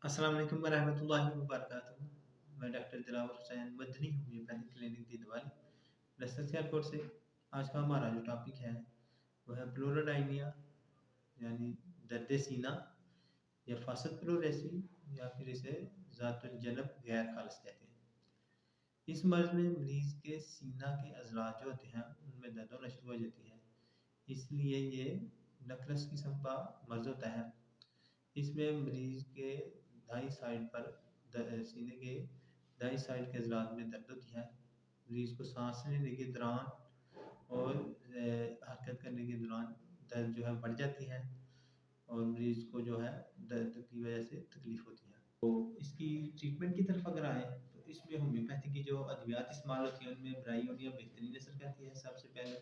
अस्सलाम वालेकुम वरहमतुल्लाहि वबरकातुहू। मैं doctor Dilawar Hussain Madani homeopathic clinic दीदवाली लस्टर सियालकोट से। आज का हमारा जो टॉपिक है वो है प्लूरोडाइनिया यानी दर्द सीना या फासद प्लूरेसी या फिर इसे ज़ातुल जनब गैर खालिस कहते हैं। इस मर्ज़ में मरीज़ के सीना के अज़लात जो होते हैं उनमें दर्द होना शुरू हो जाती है, इसलिए ये नकरस किस्म का मर्ज़ होता है। इसमें मरीज़ के दाईं साइड पर सीने के दाईं साइड के अज़लात में दर्द होती है। मरीज़ को सांस लेने के दौरान और हरकत करने के दौरान दर्द जो है बढ़ जाती है और मरीज़ को जो है दर्द की वजह से तकलीफ़ होती है। तो इसकी ट्रीटमेंट की तरफ अगर आए तो इसमें होम्योपैथी की जो अद्वियात इस्तेमाल होती है उनमें ब्रायोनिया बेहतरीन असर करती है। सबसे पहले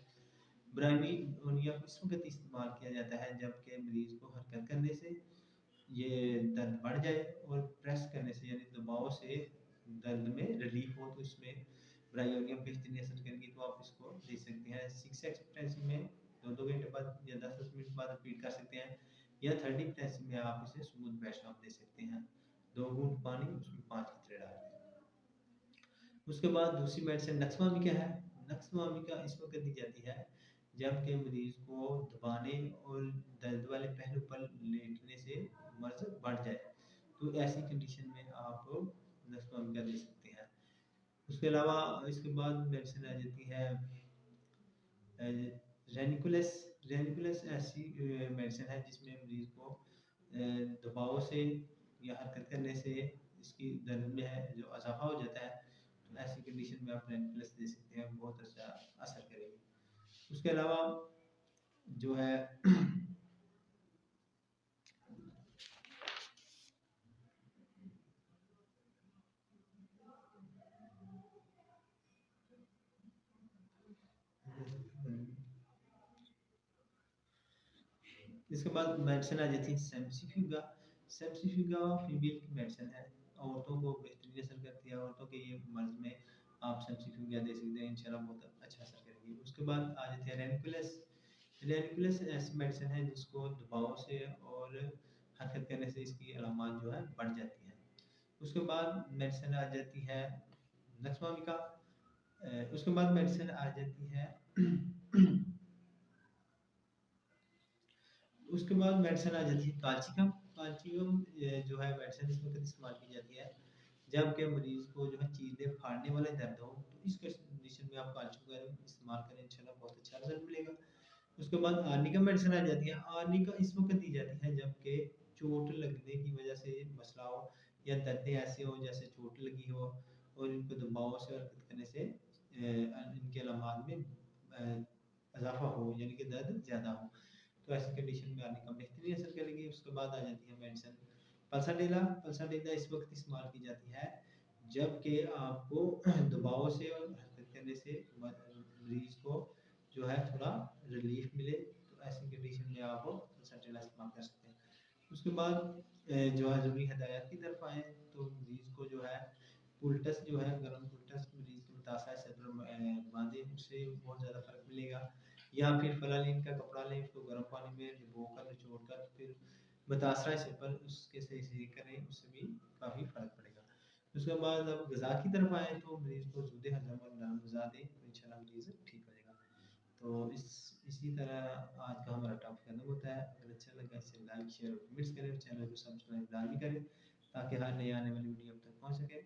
ब्रायोनिया को इस वक्त इस्तेमाल किया जाता है जबकि मरीज़ को हरकत करने से ये दर्द बढ़ जाए और प्रेस करने से यानी दबाव से दर्द में रिलीफ हो, तो इसमें ब्रायोनिया बेहतरीन असर करेगी। तो आप इसको दे सकते हैं 6 एक्सपेंसी में 2 घंटे बाद या 10 मिनट बाद रिपीट कर सकते हैं, या 30 एक्सपेंसी में आप इसे स्मूथ पेशाब दे सकते हैं। 2 घूंट पानी उसमें 5 कतरे डाल दें। उसके बाद दूसरी मेडिसिन नक्सवामिका है। नक्सवामिका इस वक्त दी जाती है जबकि मरीज़ को दबाने और दर्द वाले पहलू पर लेटने से मर्ज़ बढ़ जाए, तो ऐसी कंडीशन में आप नक्सवामिका दे सकते हैं। उसके अलावा इसके बाद मेडिसिन आ जाती है रेनिकुलस। रेनिकुलस ऐसी मेडिसिन है जिसमें मरीज़ को दबाव से या हरकत करने से इसकी दर्द में है जो इजाफा हो जाता है, तो ऐसी कंडीशन में आप रेनिकुलस दे सकते हैं, बहुत अच्छा असर करेगी। उसके अलावा जो है इसके बाद मेडिसिन आ जाती है सेम्सिफ्यूगा। सेम्सिफ्यूगा फीमेल की मेडिसिन है, औरतों को बेहतरीन असर करती है। औरतों के ये मर्ज़ में आप सेम्सिफ्यूगा दे सकते हैं, इंशाल्लाह बहुत अच्छा असर करेगी। उसके बाद आ जाती है रेनिकुलस। रेनिकुलस ऐसी मेडिसिन है जिसको दबाव से और हरकत करने से इसकी अलामत जो है बढ़ जाती है। उसके बाद मेडिसिन आ जाती है नक्सवामिका। उसके बाद मेडिसिन आ जाती है उसके बाद मेडिसिन आ जाती है काल्चिकम। काल्चिकम जो है मेडिसिन इस वक्त इस्तेमाल की जाती है जबकि मरीज़ को जो है चीज़ें फाड़ने वाले दर्द हो, तो इस कंडीशन में आप काल्चिकम इस्तेमाल करें, इंशाल्लाह बहुत अच्छा रिजल्ट मिलेगा। उसके बाद आर्निका मेडिसिन आ जाती है। आर्निका इस वक्त दी जाती है जबकि चोट लगने की वजह से मसला हो या दर्द ऐसे हो जैसे चोट लगी हो और इनको दबाव से हरकत करने से इनके अलामात में इजाफा हो यानी कि दर्द ज़्यादा हो, तो ऐसी कंडीशन में आर्निका बेहतरीन असर करेगी। उसके बाद आ जाती है मेडिसिन पल्साडेला। पल्साडेला इस वक्त इस्तेमाल की जाती है जबकि आपको दबाव से और हरकत करने से मरीज़ को जो है थोड़ा रिलीफ मिले, तो ऐसी कंडीशन में आप पल्साडेला इस्तेमाल कर सकते हैं। उसके बाद जो है ज़रूरी हदायत की तरफ आए तो मरीज़ को जो है पुलटस जो है गर्म पुलटस मरीज़ के मुतासा सर पर बांधें, उससे बहुत ज़्यादा फ़र्क मिलेगा। या फिर फलालीन का कपड़ा लें, उसको गर्म पानी में भिगोकर निचोड़कर फिर मुतासरा हिस्से पर उसके सही करें, उससे भी काफ़ी फ़र्क पड़ेगा। उसके बाद अब ग़िज़ा की तरफ आएँ तो मरीज़ को ज़ूदे हज़म और नरम ग़िज़ा दें, तो इंशाल्लाह मरीज़ ठीक हो जाएगा। तो इसी तरह आज का हमारा टॉपिक खत्म होता है। अगर अच्छा लगा इसे लाइक शेयर और कमेंट्स करें, चैनल को सब्सक्राइब लाजमी करें ताकि हर नई आने वाली वीडियो अब तक पहुँच सके।